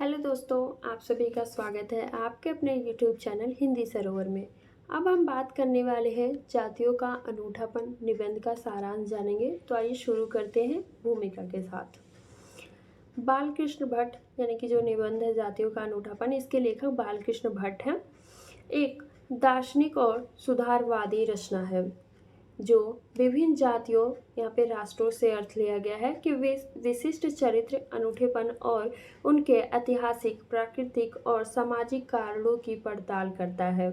Hello दोस्तों, आप सभी का स्वागत है आपके अपने यूट्यूब चैनल हिंदी सरोवर में। अब हम बात करने वाले हैं जातियों का अनूठापन निबंध का सारांश जानेंगे। तो आइए शुरू करते हैं भूमिका के साथ। बालकृष्ण भट्ट यानी कि जो निबंध है जातियों का अनूठापन, इसके लेखक बालकृष्ण भट्ट हैं। एक दार्शनिक और सुधारवादी रचना है जो विभिन्न जातियों यहाँ पे राष्ट्रों से अर्थ लिया गया है कि वे विशिष्ट चरित्र, अनूठेपन और उनके ऐतिहासिक, प्राकृतिक और सामाजिक कारणों की पड़ताल करता है।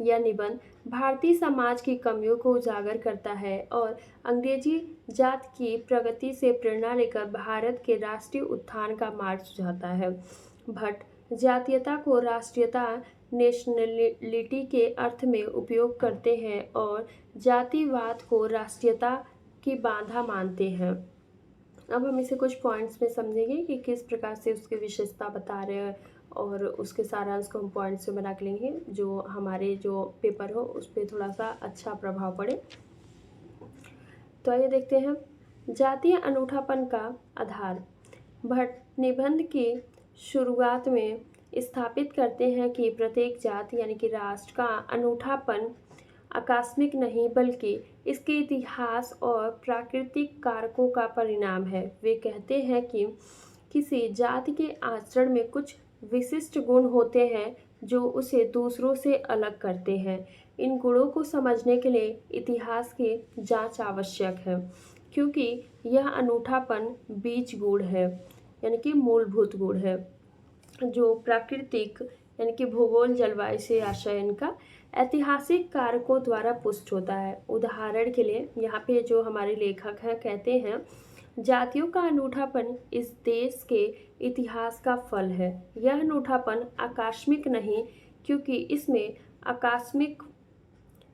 यह निबंध भारतीय समाज की कमियों को उजागर करता है और अंग्रेजी जात की प्रगति से प्रेरणा लेकर भारत के राष्ट्रीय उत्थान का मार्ग सुझाता है। भट्ट जातीयता को राष्ट्रीयता, नेशनलिटी के अर्थ में उपयोग करते हैं और जातिवाद को राष्ट्रीयता की बाधा मानते हैं। अब हम इसे कुछ पॉइंट्स में समझेंगे कि किस प्रकार से उसकी विशेषता बता रहे हैं और उसके सारांश को हम पॉइंट्स में बना के लेंगे जो हमारे जो पेपर हो उस पर थोड़ा सा अच्छा प्रभाव पड़े। तो आइए देखते हैं जातीय अनूठापन का आधार। भट्ट निबंध की शुरुआत में स्थापित करते हैं कि प्रत्येक जाति यानी कि राष्ट्र का अनूठापन आकस्मिक नहीं बल्कि इसके इतिहास और प्राकृतिक कारकों का परिणाम है। वे कहते हैं कि किसी जाति के आचरण में कुछ विशिष्ट गुण होते हैं जो उसे दूसरों से अलग करते हैं। इन गुणों को समझने के लिए इतिहास की जांच आवश्यक है क्योंकि यह अनूठापन बीज गुण है यानी कि मूलभूत गुण है जो प्राकृतिक यानी कि भूगोल, जलवायु से आशय इनका ऐतिहासिक कारकों द्वारा पुष्ट होता है। उदाहरण के लिए यहाँ पे जो हमारे लेखक हैं कहते हैं जातियों का अनूठापन इस देश के इतिहास का फल है। यह अनूठापन आकस्मिक नहीं क्योंकि इसमें आकस्मिक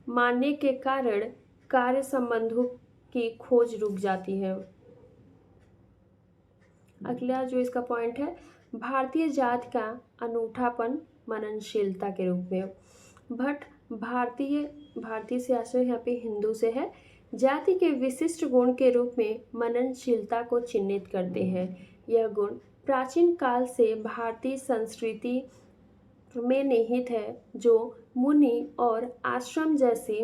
मानने के कारण कार्य संबंधों की खोज रुक जाती है। अगला जो इसका पॉइंट है भारतीय जाति का अनूठापन मननशीलता के रूप में। भट्ट भारतीय से आशय यहाँ पे हिंदू से है, जाति के विशिष्ट गुण के रूप में मननशीलता को चिन्हित करते हैं। यह गुण प्राचीन काल से भारतीय संस्कृति में निहित है जो मुनि और आश्रम जैसी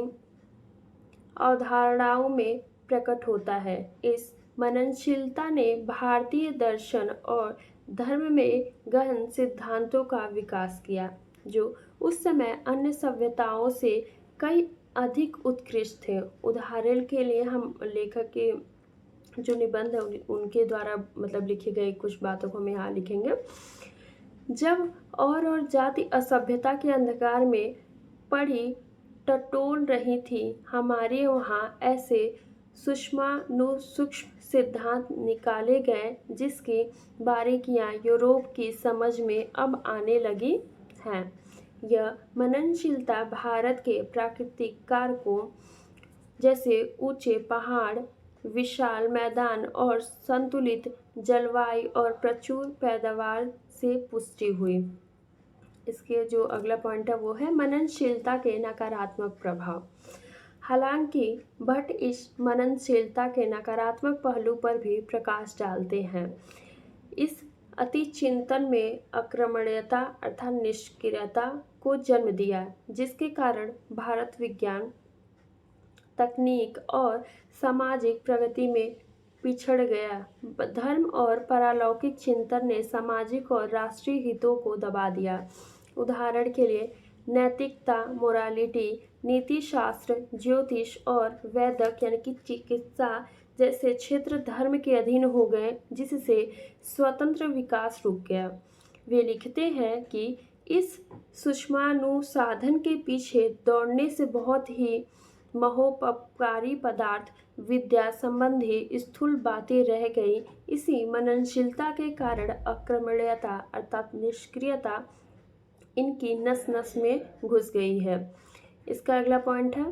अवधारणाओं में प्रकट होता है। इस मननशीलता ने भारतीय दर्शन और धर्म में गहन सिद्धांतों का विकास किया जो उस समय अन्य सभ्यताओं से कई अधिक उत्कृष्ट थे। उदाहरण के लिए हम लेखक के जो निबंध है उनके द्वारा मतलब लिखे गए कुछ बातों को हम यहाँ लिखेंगे। जब और जाति असभ्यता के अंधकार में पड़ी टटोल रही थी, हमारे वहाँ ऐसे सूक्ष्म सिद्धांत निकाले गए जिसकी बारीकियां यूरोप की समझ में अब आने लगी हैं। यह मननशीलता भारत के प्राकृतिक कारकों जैसे ऊंचे पहाड़, विशाल मैदान और संतुलित जलवायु और प्रचुर पैदावार से पुष्टि हुई। इसके जो अगला पॉइंट है वो है मननशीलता के नकारात्मक प्रभाव। हालांकि भट्ट इस मननशीलता के नकारात्मक पहलू पर भी प्रकाश डालते हैं। इस अति चिंतन में आक्रमणीयता अर्थात निष्क्रियता को जन्म दिया जिसके कारण भारत विज्ञान, तकनीक और सामाजिक प्रगति में पिछड़ गया। धर्म और पारलौकिक चिंतन ने सामाजिक और राष्ट्रीय हितों को दबा दिया। उदाहरण के लिए नैतिकता, मोरालिटी, नीति शास्त्र, ज्योतिष और वैदक यानी कि चिकित्सा जैसे क्षेत्र धर्म के अधीन हो गए जिससे स्वतंत्र विकास रुक गया। वे लिखते हैं कि इस सूक्ष्मानुसाधन के पीछे दौड़ने से बहुत ही महोपकारी पदार्थ विद्या संबंधी स्थूल बातें रह गई। इसी मननशीलता के कारण आक्रमणीयता अर्थात निष्क्रियता इनकी नस नस में घुस गई है। इसका अगला पॉइंट है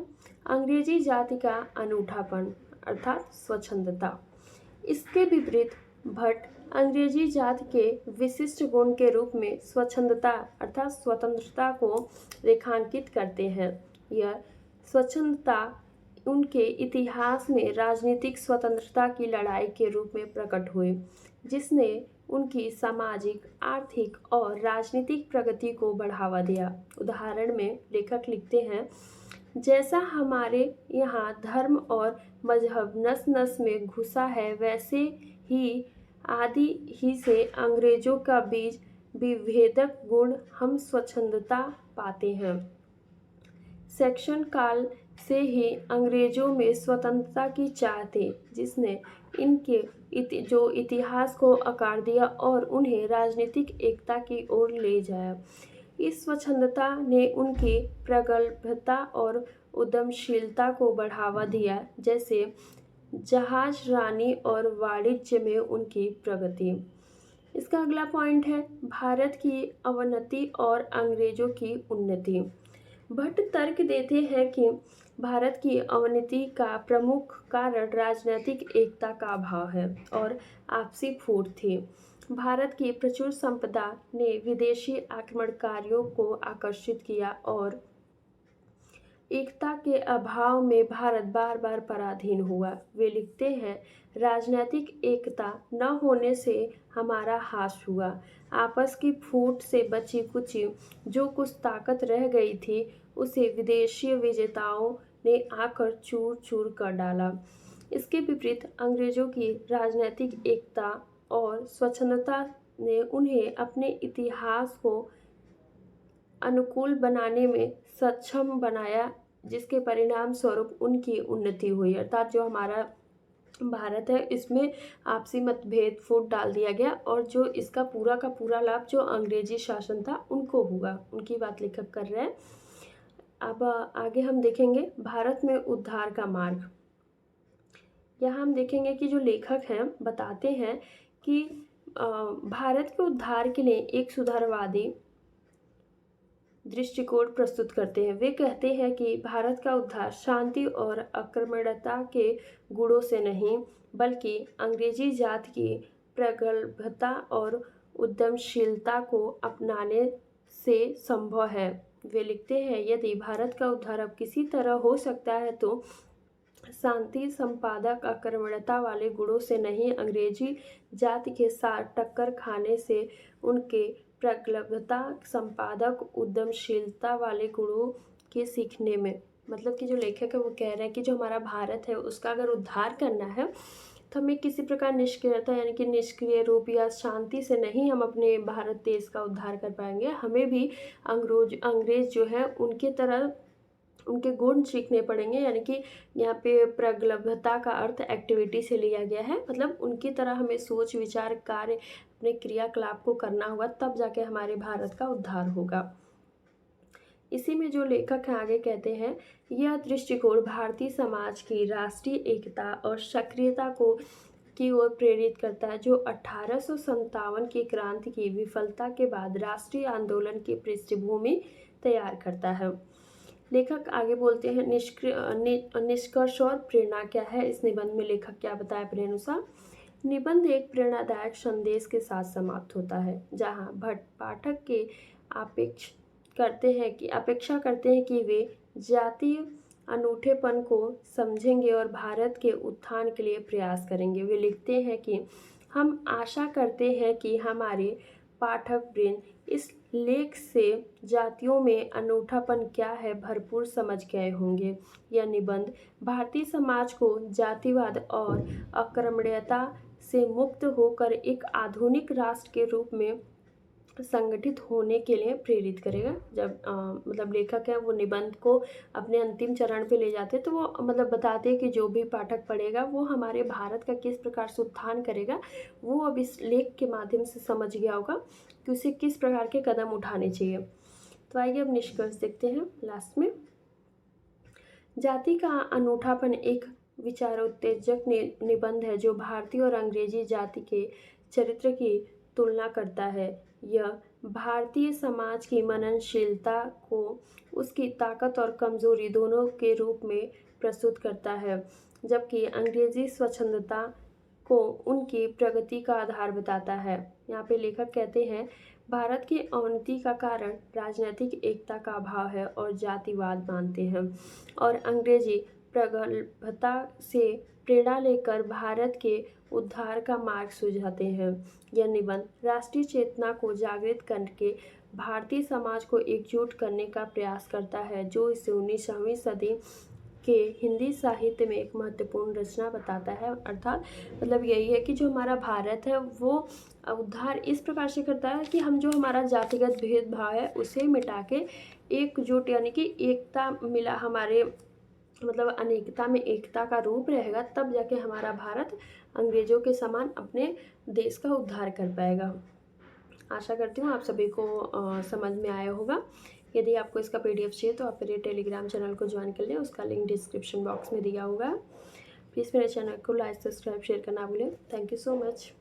अंग्रेजी जाति का अनूठापन अर्थात स्वच्छंदता। इसके विपरीत भट्ट अंग्रेजी जाति के विशिष्ट गुण के रूप में स्वच्छंदता अर्थात स्वतंत्रता को रेखांकित करते हैं। यह स्वच्छंदता उनके इतिहास में राजनीतिक स्वतंत्रता की लड़ाई के रूप में प्रकट हुई जिसने उनकी सामाजिक, आर्थिक और राजनीतिक प्रगति को बढ़ावा दिया। उदाहरण में लेखक लिखते हैं, जैसा हमारे यहाँ धर्म और मजहब नस नस में घुसा है, वैसे ही आदि ही से अंग्रेजों का बीज विभेदक गुण हम स्वच्छंदता पाते हैं। सेक्शन काल से ही अंग्रेजों में स्वतंत्रता की चाह थी, जिसने इनके जो इतिहास को आकार दिया और उन्हें राजनीतिक एकता की ओर ले जाया। इस स्वच्छंदता ने उनकी प्रगल्भता और उद्यमशीलता को बढ़ावा दिया, जैसे जहाज रानी और वाणिज्य में उनकी प्रगति। इसका अगला पॉइंट है भारत की अवनति और अंग्रेजों की उन्नति। भट्ट तर्क देते हैं कि भारत की अवनति का प्रमुख कारण राजनीतिक एकता का अभाव है और आपसी फूट थी। भारत की प्रचुर संपदा ने विदेशी आक्रमणकारियों को आकर्षित किया और एकता के अभाव में भारत बार बार पराधीन हुआ। वे लिखते हैं, राजनीतिक एकता न होने से हमारा हास हुआ। आपस की फूट से बची कुची जो कुछ ताकत रह गई थी, उसे विदेशी विजेताओं ने आकर चूर चूर कर डाला। इसके विपरीत अंग्रेजों की राजनीतिक एकता और स्वच्छंदता ने उन्हें अपने इतिहास को अनुकूल बनाने में सक्षम बनाया, जिसके परिणाम स्वरूप उनकी उन्नति हुई। अर्थात जो हमारा भारत है, इसमें आपसी मतभेद फूट डाल दिया गया और जो इसका पूरा का पूरा लाभ जो अंग्रेजी शासन था उनको हुआ। उनकी बात लेखक कर रहे हैं। अब आगे हम देखेंगे भारत में उद्धार का मार्ग। यहाँ हम देखेंगे कि जो लेखक हैं बताते हैं कि भारत के उद्धार के लिए एक सुधारवादी दृष्टिकोण प्रस्तुत करते हैं। वे कहते हैं कि भारत का उद्धार शांति और आक्रमणता के गुणों से नहीं, बल्कि अंग्रेजी जात की प्रगल्भता और उद्यमशीलता को अपनाने से संभव है। वे लिखते हैं, यदि भारत का उद्धार अब किसी तरह हो सकता है तो शांति, संपादक, आक्रमणता वाले गुणों से नहीं, अंग्रेजी जाति के साथ टक्कर खाने से उनके प्रगल्भता, संपादक, उद्यमशीलता वाले गुणों के सीखने में। मतलब कि जो लेखक है वो कह रहे हैं कि जो हमारा भारत है उसका अगर उद्धार करना है तो हमें किसी प्रकार निष्क्रियता यानी कि निष्क्रिय रूप या शांति से नहीं हम अपने भारत देश का उद्धार कर पाएंगे। हमें भी अंग्रेज जो है उनके तरह उनके गुण सीखने पड़ेंगे। यानी कि यहाँ पे प्रगल्भता का अर्थ एक्टिविटी से लिया गया है, मतलब उनकी तरह हमें सोच विचार कार्य अपने क्रियाकलाप को करना होगा, तब जाके हमारे भारत का उद्धार होगा। इसी में जो लेखक हैं आगे कहते हैं, यह दृष्टिकोण भारतीय समाज की राष्ट्रीय एकता और सक्रियता को की ओर प्रेरित करता है, जो 1857 की क्रांति की विफलता के बाद राष्ट्रीय आंदोलन की पृष्ठभूमि तैयार करता है। लेखक आगे बोलते हैं, निष्कर्ष और प्रेरणा क्या है। इस निबंध में लेखक क्या बताया अपने अनुसार। निबंध एक प्रेरणादायक संदेश के साथ समाप्त होता है, जहां भट्ट पाठक के अपेक्षा करते हैं कि वे जातीय अनूठेपन को समझेंगे और भारत के उत्थान के लिए प्रयास करेंगे। वे लिखते हैं कि हम आशा करते हैं कि हमारे पाठक वृंद इस लेख से जातियों में अनूठापन क्या है भरपूर समझ गए होंगे। यह निबंध भारतीय समाज को जातिवाद और आक्रमणीयता से मुक्त होकर एक आधुनिक राष्ट्र के रूप में संगठित होने के लिए प्रेरित करेगा। जब मतलब लेखक है वो निबंध को अपने अंतिम चरण पे ले जाते हैं, तो वो मतलब बताते हैं कि जो भी पाठक पढ़ेगा वो हमारे भारत का किस प्रकार से उत्थान करेगा, वो अब इस लेख के माध्यम से समझ गया होगा कि उसे किस प्रकार के कदम उठाने चाहिए। तो आइए अब निष्कर्ष देखते हैं लास्ट में। जाति का अनूठापन एक विचारोत्तेजक निबंध है जो भारतीय और अंग्रेजी जाति के चरित्र की तुलना करता है। यह भारतीय समाज की मननशीलता को उसकी ताकत और कमजोरी दोनों के रूप में प्रस्तुत करता है, जबकि अंग्रेजी स्वच्छंदता को उनकी प्रगति का आधार बताता है। यहाँ पे लेखक कहते हैं, भारत की अवनति का कारण राजनीतिक एकता का अभाव है और जातिवाद मानते हैं, और अंग्रेजी प्रगल्भता से प्रेरणा लेकर भारत के उद्धार का मार्ग सुझाते हैं। यह निबंध राष्ट्रीय चेतना को जागृत करके भारतीय समाज को एकजुट करने का प्रयास करता है, जो इसे 19वीं सदी के हिंदी साहित्य में एक महत्वपूर्ण रचना बताता है। अर्थात मतलब यही है कि जो हमारा भारत है वो उद्धार इस प्रकार से करता है कि हम जो हमारा जातिगत भेदभाव है उसे मिटा के एकजुट यानी कि एकता मिला हमारे मतलब अनेकता में एकता का रूप रहेगा, तब जाके हमारा भारत अंग्रेज़ों के समान अपने देश का उद्धार कर पाएगा। आशा करती हूँ आप सभी को समझ में आया होगा। यदि आपको इसका PDF चाहिए तो आप मेरे टेलीग्राम चैनल को ज्वाइन कर लें, उसका लिंक डिस्क्रिप्शन बॉक्स में दिया होगा। प्लीज़ मेरे चैनल को लाइक, सब्सक्राइब, शेयर करना ना भूलें। Thank you so much.